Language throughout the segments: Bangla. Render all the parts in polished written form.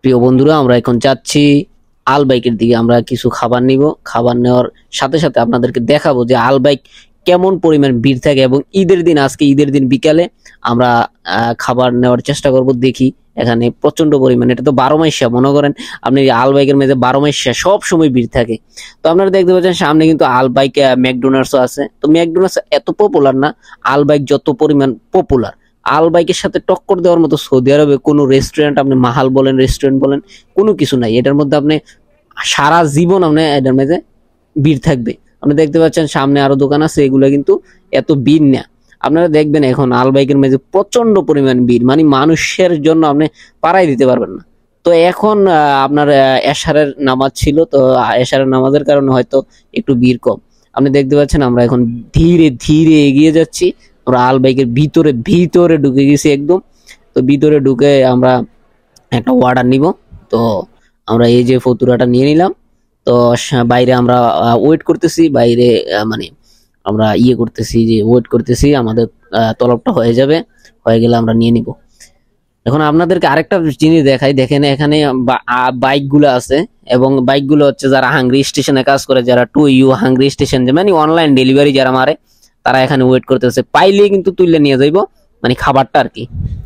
প্রিয় বন্ধুরা, আমরা এখন যাচ্ছি আল বাইকের দিকে। আমরা কিছু খাবার নিব। খাবার নেওয়ার সাথে সাথে আপনাদেরকে দেখাবো যে আল বাইক কেমন পরিমাণ ভিড় থাকে, এবং ঈদের দিন, আজকে ঈদের দিন বিকালে আমরা খাবার নেওয়ার চেষ্টা করব। দেখি এখানে প্রচন্ড পরিমাণ, এটা তো 12 মাসা, মনে করেন আপনি আল বাইকের মেঝে 12 মাসা সব সময় ভিড় থাকে। তো আপনারা দেখতে পাচ্ছেন সামনে কিন্তু আল বাইক ম্যাকডোনাল্ডস আছে। তো ম্যাকডোনাল্ডস এত পপুলার না, আল বাইক যত পরিমাণ পপুলার। আল বাইকের সাথে টক্কর দেওয়ার মতো সৌদি আরবে কোনো রেস্টুরেন্ট, আপনি মাহাল বলেন, রেস্টুরেন্ট বলেন, কোনো কিছু নাই এটার মধ্যে। আপনি সারা জীবন আপনি এটার মধ্যে ভিড় থাকবে। আপনি দেখতে পাচ্ছেন সামনে আরো দোকান আছে, এগুলো কিন্তু এত ভিড় না। আপনারা দেখবেন এখন আল বাইকের মেঝে প্রচন্ড পরিমাণ ভিড়, মানে মানুষের জন্য আপনি পাড়াই দিতে পারবেন না। তো এখন আপনার এশারের নামাজ ছিল, তো এশারের নামাজের কারণে হয়তো একটু ভিড় কম। আপনি দেখতে পাচ্ছেন আমরা এখন ধীরে ধীরে এগিয়ে যাচ্ছি। আমরা আল বাইকের ভিতরে ভিতরে ঢুকে গেছি একদম। তো ভিতরে ঢুকে আমরা একটা অর্ডার নিব। তো আমরা এই যে ফতুরাটা নিয়ে নিলাম। তো বাইরে আমরা ওয়েট করতেছি, বাইরে মানে আমরা করতেছি, যে ওয়েট করতেছি আমাদের তলবটা হয়ে যাবে, হয়ে গেলে আমরা নিয়ে নিব। এখন আপনাদেরকে আরেকটা জিনিস দেখাই, দেখেন এখানে বাইক গুলো আছে, এবং বাইক গুলো হচ্ছে যারা হাঙ্গরি স্টেশনে কাজ করে, যারা টু ইউ হাঙ্গরি স্টেশন, যে মানে অনলাইন ডেলিভারি যারা মারে, তারা এখানে ওয়েট করতেছে। পাইলে কিন্তু তুললে নিয়ে যাইবো, মানে খাবারটা আর কি।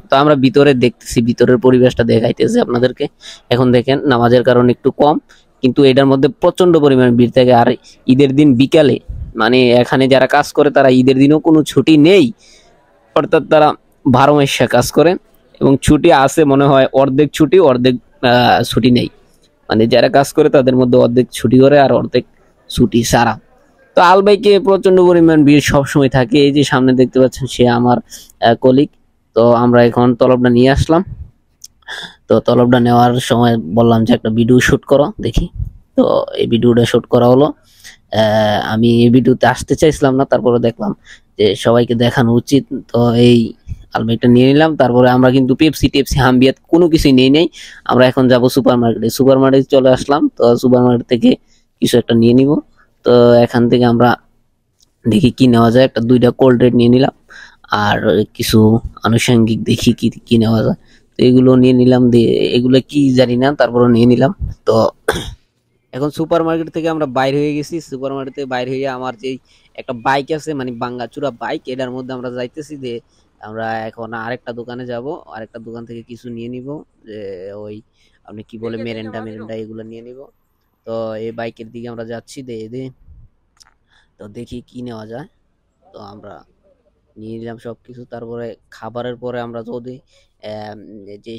তো আমরা ভিতরে দেখতেছি, ভিতরের পরিবেশটা দেখাইতেছি আপনাদেরকে। এখন দেখেন নামাজের কারণে একটু কম, কিন্তু এটার মধ্যে প্রচন্ড পরিমাণ ভিড় থাকে। আর ঈদের দিন বিকালে, মানে এখানে যারা কাজ করে তারা ঈদের দিনও কোনো ছুটি নেই, অর্থাৎ তারা 12 মাসা কাজ করে। এবং ছুটি আছে মনে হয় অর্ধেক ছুটি, অর্ধেক ছুটি নেই। মানে যারা কাজ করে তাদের মধ্যে অর্ধেক ছুটি করে আর অর্ধেক ছুটি সারা। তো আলবাইকে প্রচন্ড পরিমাণ ভিড় সবসময় থাকে। এই যে সামনে দেখতে পাচ্ছেন সে আমার কলিগ। তো আমরা এখন তলবটা নিয়ে আসলাম। তো তলবটা নেওয়ার সময় বললাম যে একটা ভিডিও শুট করো দেখি। তো এই ভিডিওটা শুট করা হলো। আমি এই ভিডিওতে আসতে চাইছিলাম না, তারপরে দেখলাম যে সবাইকে দেখানো উচিত। তো এই আলমারিটা নিয়ে নিলাম। তারপরে আমরা কিন্তু পেপসি টেপসি হামবিয়াত কোনো কিছুই নেই নেই। আমরা এখন যাব সুপার মার্কেটে। সুপার মার্কেটে চলে আসলাম। তো সুপার মার্কেট থেকে কিছু একটা নিয়ে নিব। তো এখান থেকে আমরা দেখি কি নেওয়া যায়। একটা দুইটা কোল্ড ড্রিঙ্ক নিয়ে নিলাম, আর কিছু আনুষঙ্গিক দেখি কি কি নেওয়া যায়। তো এগুলো নিয়ে নিলাম, দিয়ে এগুলো কি জানি না, তারপরে নিয়ে নিলাম। তো এখন সুপার মার্কেট থেকে আমরা বাইর হয়ে গেছি। সুপার মার্কেট থেকে বাইর হয়ে আমার যে একটা বাইক আছে, মানে বাঙ্গাচুরা বাইক, এটার মধ্যে আমরা যাইতেছি। যে আমরা এখন আরেকটা দোকানে যাব, আরেকটা দোকান থেকে কিছু নিয়ে নিব। যে ওই আপনি কি বলে মেরেন্ডা মেরেন্ডা এগুলো নিয়ে নিব। তো এই বাইকের দিকে আমরা যাচ্ছি। তো দেখি কি নেওয়া যায়। তো আমরা নিয়ে নিলাম সবকিছু। তারপরে খাবারের পরে আমরা যদি যে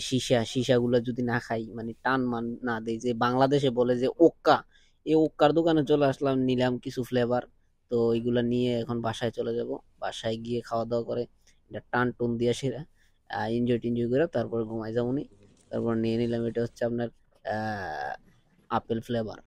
সীসাগুলো যদি না খাই, মানে টান মান না দেই, যে বাংলাদেশে বলে যে ওক্কা, এই ওক্কার দোকানে চলে আসলাম, নিলাম কিছু ফ্লেভার। তো এইগুলা নিয়ে এখন বাসায় চলে যাব। বাসায় গিয়ে খাওয়া দাওয়া করে এটা টান টুন দিয়ে সেরা এনজয় টেনজয় করে তারপর ঘুমাই যাবনি। তারপর নিয়ে নিলাম, এটা হচ্ছে আপনার আপেল ফ্লেভার।